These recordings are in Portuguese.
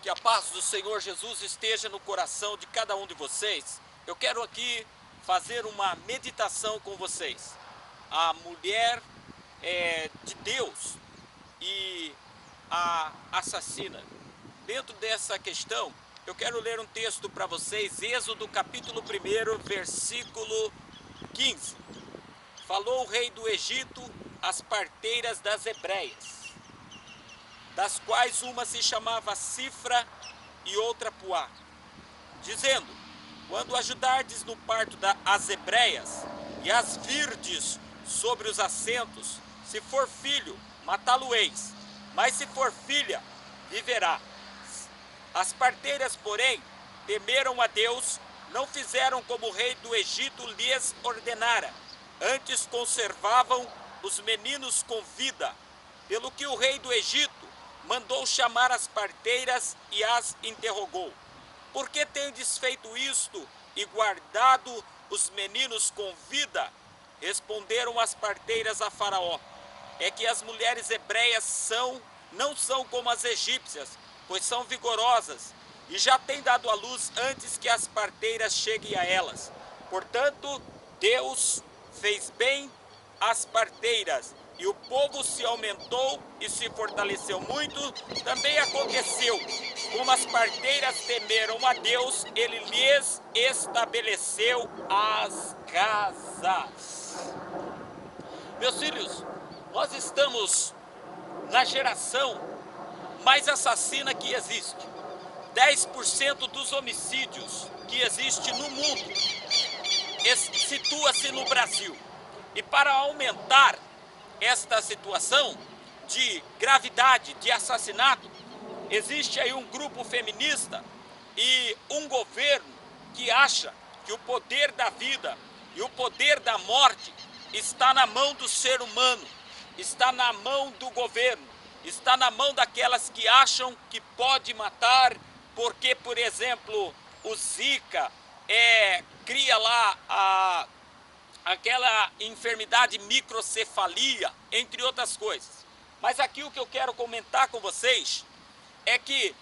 Que a paz do Senhor Jesus esteja no coração de cada um de vocês. Eu quero aqui fazer uma meditação com vocês. A mulher de Deus e a assassina. Dentro dessa questão, eu quero ler um texto para vocês, Êxodo capítulo 1, versículo 15. Falou o rei do Egito às parteiras das hebreias, das quais uma se chamava Cifra e outra Puá, dizendo: quando ajudardes no parto das hebreias, e as virdes sobre os assentos, se for filho, matá-lo-eis, mas se for filha, viverá. As parteiras, porém, temeram a Deus, não fizeram como o rei do Egito lhes ordenara, antes conservavam os meninos com vida, pelo que o rei do Egito mandou chamar as parteiras e as interrogou: por que tendes feito isto e guardado os meninos com vida? Responderam as parteiras a Faraó: é que as mulheres hebreias não são como as egípcias, pois são vigorosas, e já têm dado à luz antes que as parteiras cheguem a elas. Portanto, Deus fez bem às parteiras, e o povo se aumentou e se fortaleceu muito. Também aconteceu, como as parteiras temeram a Deus, ele lhes estabeleceu as casas. Meus filhos, nós estamos na geração mais assassina que existe. 10% dos homicídios que existe no mundo situa-se no Brasil. E para aumentar esta situação de gravidade, de assassinato, existe aí um grupo feminista e um governo que acha que o poder da vida e o poder da morte está na mão do ser humano, está na mão do governo, está na mão daquelas que acham que pode matar, porque, por exemplo, o Zika cria lá aquela enfermidade microcefalia, entre outras coisas. Mas aqui o que eu quero comentar com vocês é que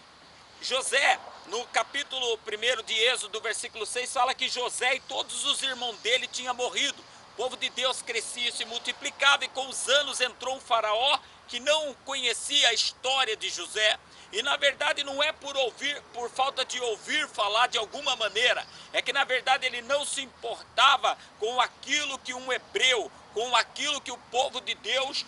José, no capítulo 1 de Êxodo, versículo 6, fala que José e todos os irmãos dele tinham morrido. O povo de Deus crescia e se multiplicava, e com os anos entrou um faraó que não conhecia a história de José. E na verdade não é por falta de ouvir falar de alguma maneira, é que na verdade ele não se importava com aquilo que um hebreu, com aquilo que o povo de Deus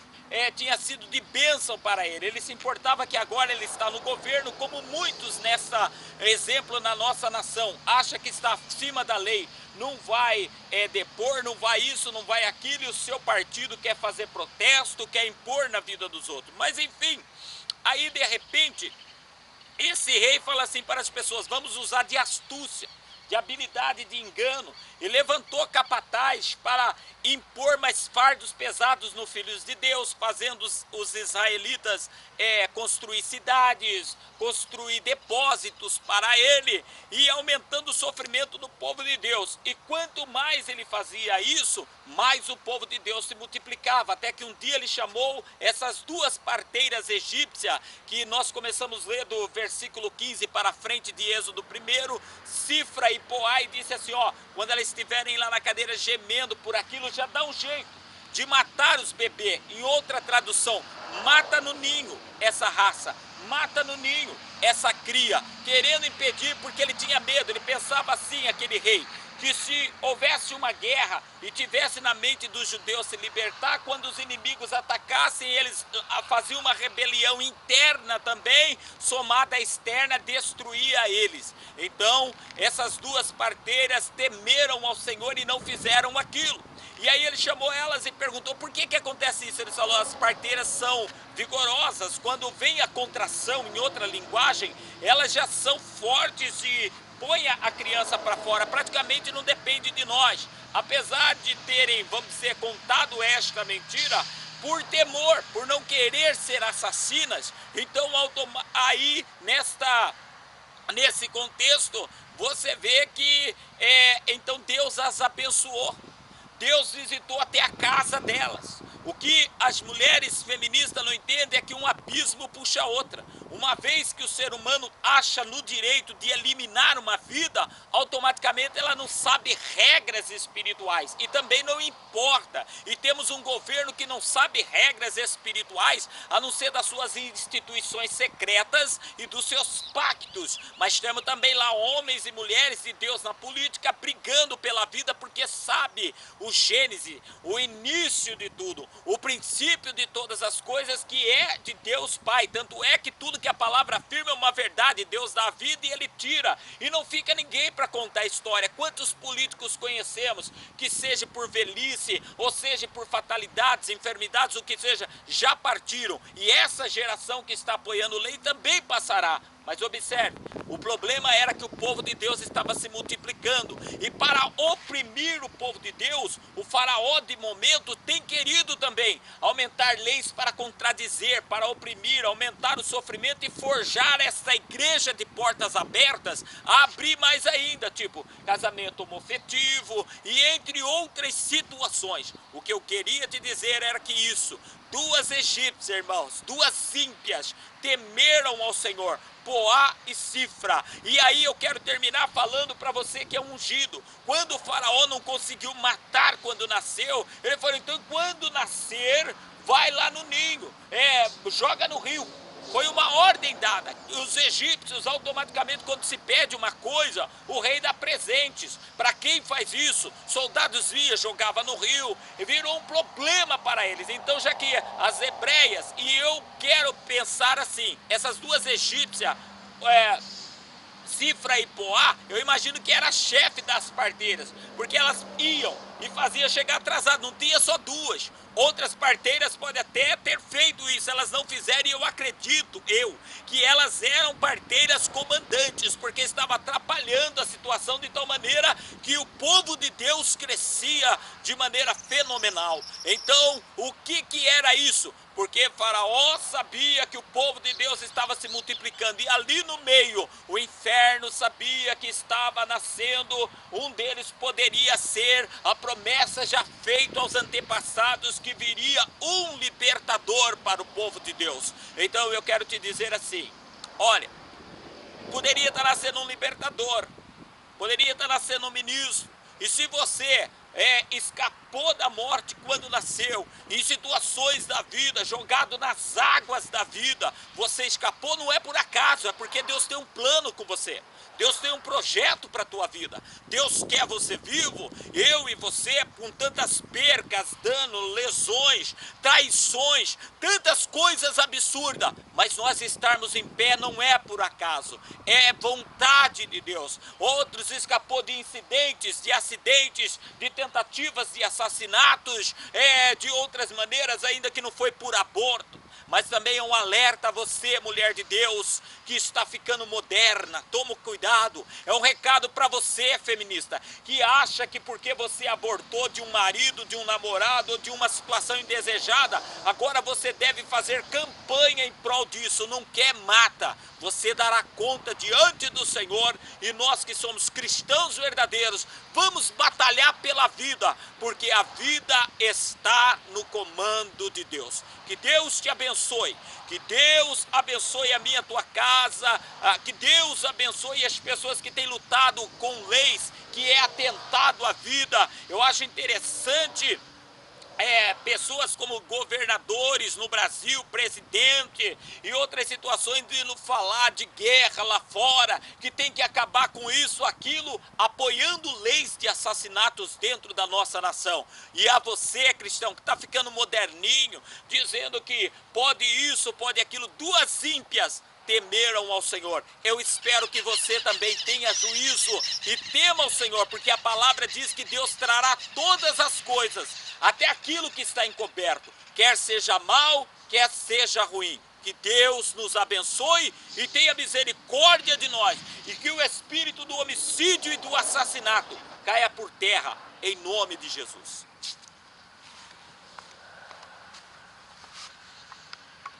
tinha sido de bênção para ele. Ele se importava que agora ele está no governo, como muitos nessa exemplo na nossa nação, acha que está acima da lei, não vai depor, não vai isso, não vai aquilo, e o seu partido quer fazer protesto, quer impor na vida dos outros. Mas enfim, aí de repente esse rei fala assim para as pessoas: vamos usar de astúcia, de habilidade, de engano, e levantou capataz para impor mais fardos pesados nos filhos de Deus, fazendo os israelitas construir cidades, construir depósitos para ele, e aumentando o sofrimento do povo de Deus. E quanto mais ele fazia isso, mais o povo de Deus se multiplicava, até que um dia ele chamou essas duas parteiras egípcias, que nós começamos a ler do versículo 15 para frente de Êxodo 1, Cifra e Poá, e disse assim: ó, quando elas estiverem lá na cadeira gemendo por aquilo, já dá um jeito de matar os bebês. Em outra tradução, mata no ninho essa raça, mata no ninho essa cria, querendo impedir, porque ele tinha medo. Ele pensava assim, aquele rei, que se houvesse uma guerra e tivesse na mente dos judeus se libertar, quando os inimigos atacassem, eles faziam uma rebelião interna também, somada à externa, destruía eles. Então essas duas parteiras temeram ao Senhor e não fizeram aquilo. E aí ele chamou elas e perguntou: por que acontece isso? Ele falou: as parteiras são vigorosas. Quando vem a contração em outra linguagem, elas já são fortes e põe a criança para fora, praticamente não depende de nós. Apesar de terem, vamos dizer, contado esta mentira, por temor, por não querer ser assassinas, então aí nesse contexto você vê que então Deus as abençoou. Deus visitou até a casa delas. O que as mulheres feministas não entendem é que um abismo puxa a outra. Uma vez que o ser humano acha no direito de eliminar uma vida, automaticamente ela não sabe regras espirituais. E também não importa. E temos um governo que não sabe regras espirituais, a não ser das suas instituições secretas e dos seus pactos. Mas temos também lá homens e mulheres de Deus na política brigando pela vida, porque sabe o gênese, o início de tudo, o princípio de todas as coisas, que é de Deus Pai. Tanto é que tudo que a palavra afirma é uma verdade. Deus dá a vida e Ele tira, e não fica ninguém para contar a história. Quantos políticos conhecemos que seja por velhice, ou seja por fatalidades, enfermidades, o que seja, já partiram, e essa geração que está apoiando lei também passará. Mas observe, o problema era que o povo de Deus estava se multiplicando, e para oprimir o povo de Deus, o faraó de momento tem querido também aumentar leis para contradizer, para oprimir, aumentar o sofrimento e forjar essa igreja de portas abertas a abrir mais ainda, tipo casamento homofetivo e entre outras situações. O que eu queria te dizer era que isso, duas egípcias, irmãos, duas ímpias, temeram ao Senhor, Poá e Cifra. E aí eu quero terminar falando para você que é ungido. Quando o faraó não conseguiu matar quando nasceu, ele falou, então quando nascer, vai lá no ninho, joga no rio. Foi uma ordem dada. Os egípcios, automaticamente, quando se pede uma coisa, o rei dá presentes. Para quem faz isso, soldados vinham, jogavam no rio, e virou um problema para eles. Então, já que as hebreias, e eu quero pensar assim, essas duas egípcias, Cifra e Poá, eu imagino que era chefe das parteiras, porque elas iam e faziam chegar atrasado, não tinha só duas. Outras parteiras podem até ter feito isso, elas não fizeram, e eu acredito, que elas eram parteiras comandantes, porque estava atrapalhando a situação de tal maneira que o povo de Deus crescia de maneira fenomenal. Então, o que era isso? Porque Faraó sabia que o povo de Deus estava se multiplicando, e ali no meio, o inferno sabia que estava nascendo, um deles poderia ser a promessa já feita aos antepassados, que viria um libertador para o povo de Deus. Então eu quero te dizer assim, olha, poderia estar nascendo um libertador, poderia estar nascendo um ministro, e se você escapou da morte quando nasceu, em situações da vida, jogado nas águas da vida, você escapou, não é por acaso, é porque Deus tem um plano com você. Deus tem um projeto para a tua vida. Deus quer você vivo, eu e você, com tantas percas, danos, lesões, traições, tantas coisas absurdas. Mas nós estarmos em pé não é por acaso, é vontade de Deus. Outros escapou de incidentes, de acidentes, de tentativas de assassinatos, de outras maneiras, ainda que não foi por aborto. Mas também é um alerta a você, mulher de Deus, que está ficando moderna, toma cuidado. É um recado para você, feminista, que acha que porque você abortou de um marido, de um namorado, ou de uma situação indesejada, agora você deve fazer campanha em prol disso. Não quer, mata. Você dará conta diante do Senhor, e nós que somos cristãos verdadeiros, vamos batalhar pela vida, porque a vida está no comando de Deus. Que Deus te abençoe, que Deus abençoe a minha, tua casa, que Deus abençoe as pessoas que têm lutado com leis, que é atentado à vida. Eu acho interessante pessoas como governadores no Brasil, presidente e outras situações, de falar de guerra lá fora, que tem que acabar com isso, aquilo, apoiando leis de assassinatos dentro da nossa nação. E a você, cristão, que está ficando moderninho, dizendo que pode isso, pode aquilo, duas ímpias temeram ao Senhor. Eu espero que você também tenha juízo e tema ao Senhor, porque a palavra diz que Deus trará todas as coisas, até aquilo que está encoberto, quer seja mal, quer seja ruim. Que Deus nos abençoe e tenha misericórdia de nós, e que o espírito do homicídio e do assassinato caia por terra, em nome de Jesus.